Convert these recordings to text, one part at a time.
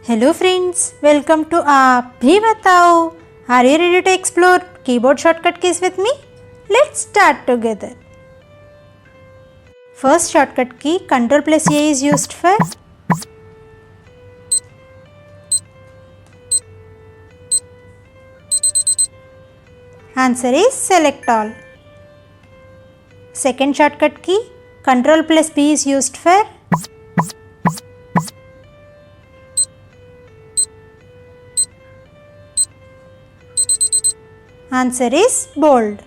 Hello friends, welcome to AapBhiBatao. Are you ready to explore keyboard shortcut keys with me? Let's start together. First shortcut key Ctrl plus A is used for answer is select all. Second shortcut key Ctrl plus B is used for answer is bold.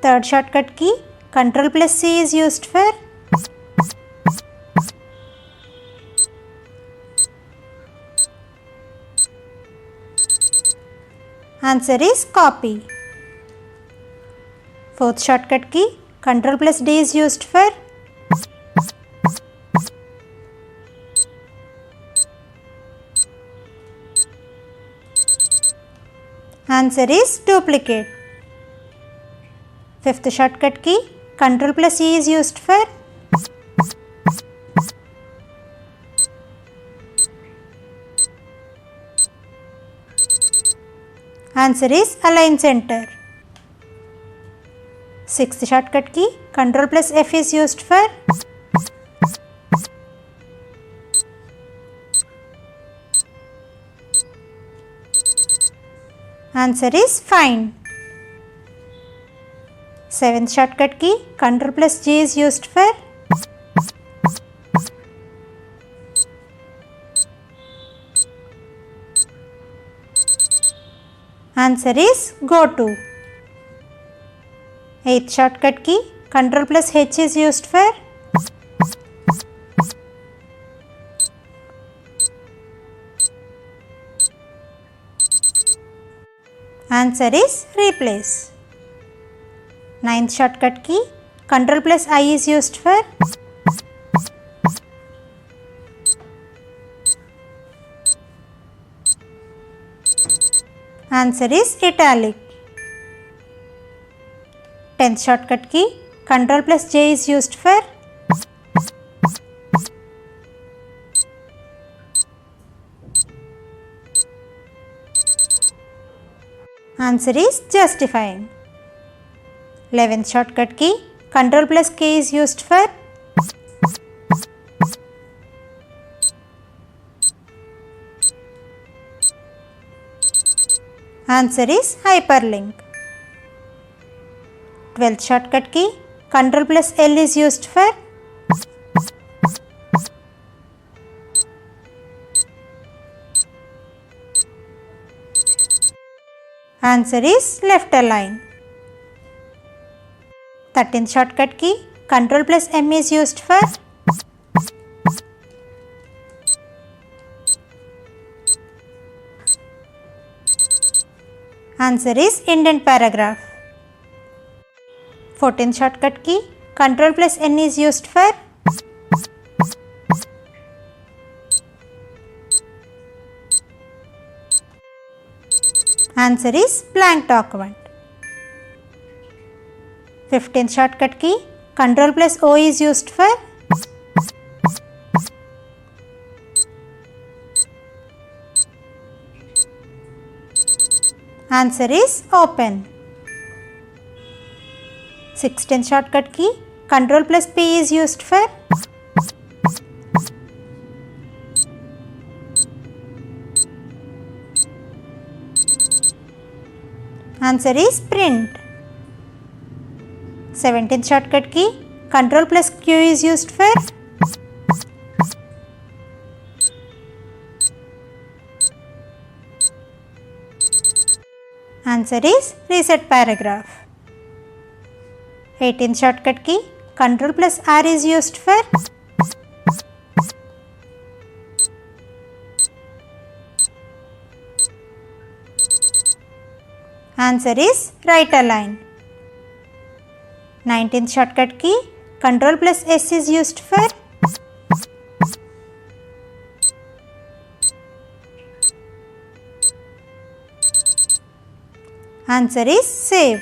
Third shortcut key Ctrl plus C is used for answer is copy. Fourth shortcut key Ctrl plus D is used for answer is duplicate. Fifth shortcut key Ctrl plus E is used for answer is align center. Sixth shortcut key Ctrl plus F is used for answer is find. Seventh shortcut key Ctrl plus J is used for answer is go to. Eighth shortcut key Ctrl plus H is used for answer is replace. Ninth shortcut key Ctrl plus I is used for answer is italic. 10th shortcut key Ctrl plus J is used for answer is justifying. 11th shortcut key Ctrl plus K is used for answer is hyperlink. 12th shortcut key Ctrl plus L is used for answer is left align. 13th shortcut key Ctrl plus M is used for answer is indent paragraph. 14th shortcut key Ctrl plus N is used for answer is blank document. 15th shortcut key Ctrl plus O is used for answer is open. 16th shortcut key Ctrl plus P is used for answer is print. 17th shortcut key Ctrl plus Q is used for answer is reset paragraph. 18th shortcut key Ctrl plus R is used for answer is right align. 19th shortcut key Ctrl plus S is used for answer is save.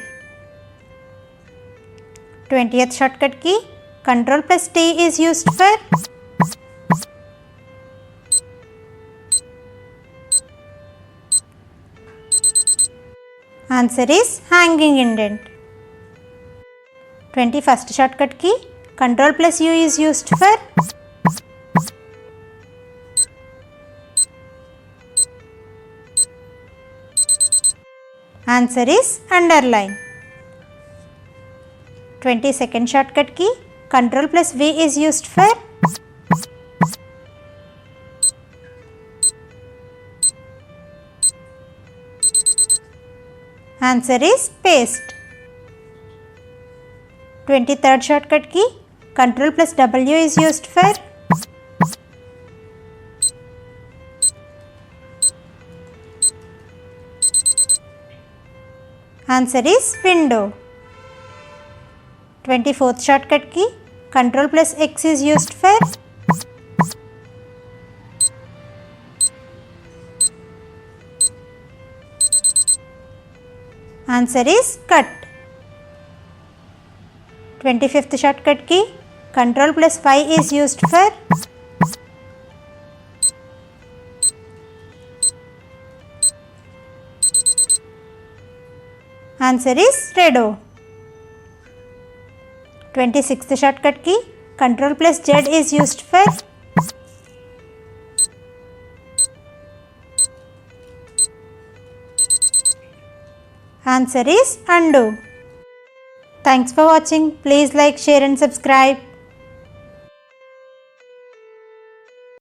20th shortcut key Ctrl plus T is used for Answer is hanging indent. 21st shortcut key Ctrl plus U is used for answer is underline. 22nd shortcut key Ctrl plus V is used for answer is paste. 23rd shortcut key Ctrl plus W is used for answer is window. 24th shortcut key Ctrl plus X is used for answer is cut. 25th shortcut key Ctrl plus Y is used for answer is redo. 26th shortcut key Ctrl plus Z is used for answer is undo. Thanks for watching. Please like, share and subscribe.